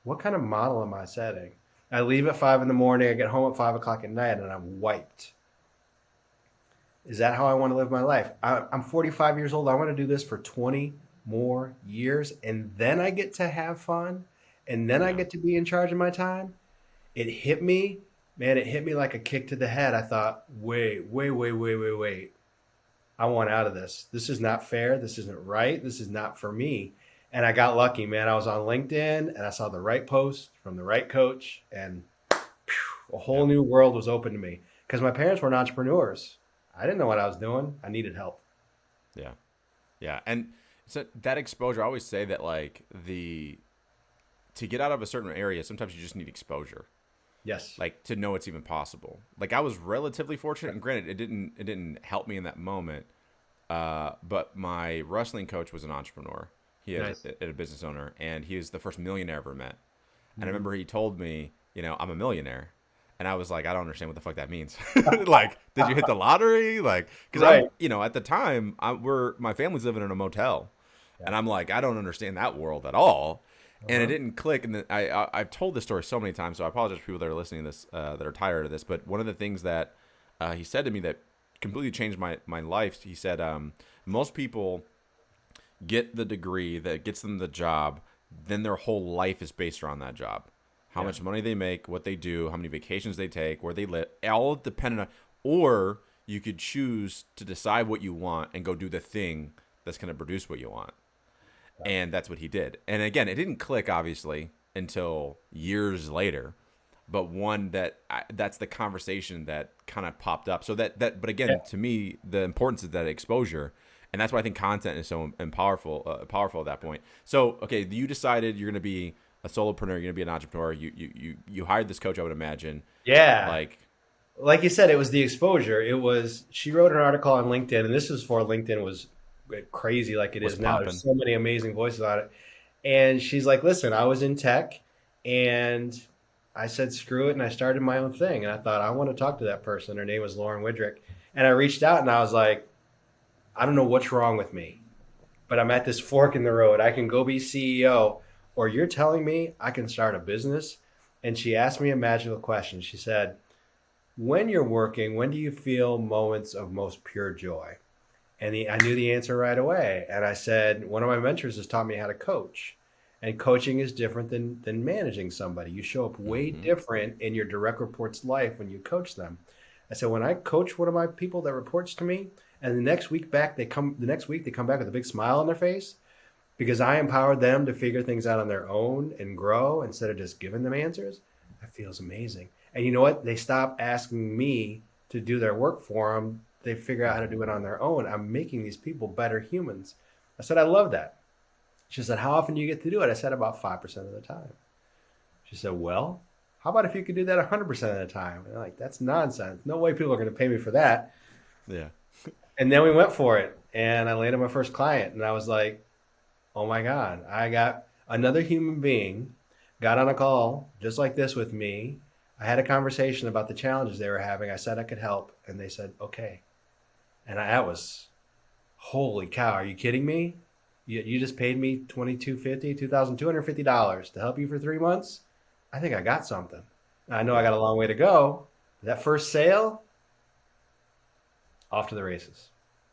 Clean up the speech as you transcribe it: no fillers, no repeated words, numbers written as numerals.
what kind of model am I setting? I leave at 5 in the morning, I get home at 5 o'clock at night, and I'm wiped. Is that how I want to live my life? I'm 45 years old. I want to do this for 20 more years, and then I get to have fun, and then I Yeah. get to be in charge of my time. It hit me, man. It hit me like a kick to the head. I thought, wait, wait, wait, wait, wait, wait. I want out of this. This is not fair. This isn't right. This is not for me. And I got lucky, man. I was on LinkedIn and I saw the right post from the right coach, and a whole Yep. new world was open to me because my parents were entrepreneurs. I didn't know what I was doing. I needed help. Yeah. Yeah. And so that exposure, I always say that like the to get out of a certain area, sometimes you just need exposure. Yes. Like to know it's even possible. Like I was relatively fortunate, and granted, it didn't help me in that moment. But my wrestling coach was an entrepreneur. He had Nice. a business owner, and he was the first millionaire I ever met. And I Mhm. remember he told me, I'm a millionaire, and I was like, I don't understand what the fuck that means. Like, did you hit the lottery? Like, because Right. at the time, my family's living in a motel, Yeah. and I'm like, I don't understand that world at all. And it Uh-huh. didn't click. And then I've told this story so many times, so I apologize for people that are listening to this that are tired of this. But one of the things that he said to me that completely changed my life, he said, most people get the degree that gets them the job, then their whole life is based around that job. How Yeah. much money they make, what they do, how many vacations they take, where they live, all dependent on. Or you could choose to decide what you want and go do the thing that's going to produce what you want. Yeah. And that's what he did. And again, it didn't click obviously until years later, but that's the conversation that kind of popped up. So but Yeah. again, to me, the importance of that exposure, and that's why I think content is so powerful at that point. So okay, you decided you're going to be a solopreneur, you're going to be an entrepreneur. You hired this coach, I would imagine. Yeah. Like, Like you said, it was the exposure. It was, she wrote an article on LinkedIn, and this is before LinkedIn was crazy like it was is now. There's popping. so many amazing voices on it. And she's like, listen, I was in tech and I said, screw it. And I started my own thing. And I thought, I want to talk to that person. Her name was Lauren Widrick. And I reached out and I was like, I don't know what's wrong with me, but I'm at this fork in the road. I can go be CEO, or you're telling me I can start a business. And she asked me a magical question. She said, when you're working, when do you feel moments of most pure joy? And I knew the answer right away. And I said, one of my mentors has taught me how to coach. And coaching is different than managing somebody. You show up way Mm-hmm. different in your direct report's life when you coach them. I said, when I coach one of my people that reports to me, and the next week they come back with a big smile on their face because I empowered them to figure things out on their own and grow instead of just giving them answers. That feels amazing. And you know what? They stop asking me to do their work for them. They figure out how to Mm-hmm. do it on their own. I'm making these people better humans. I said, I love that. She said, how often do you get to do it? I said, about 5% of the time. She said, well, how about if you could do that 100% of the time? And I'm like, that's nonsense. No way people are going to pay me for that. Yeah. And then we went for it. And I landed my first client. And I was like, oh my God, I got another human being, got on a call just like this with me. I had a conversation about the challenges they were having. I said I could help. And they said, okay. And that was, holy cow, are you kidding me? You just paid me $2,250 to help you for 3 months? I think I got something. I know I Yeah. got a long way to go. That first sale, off to the races.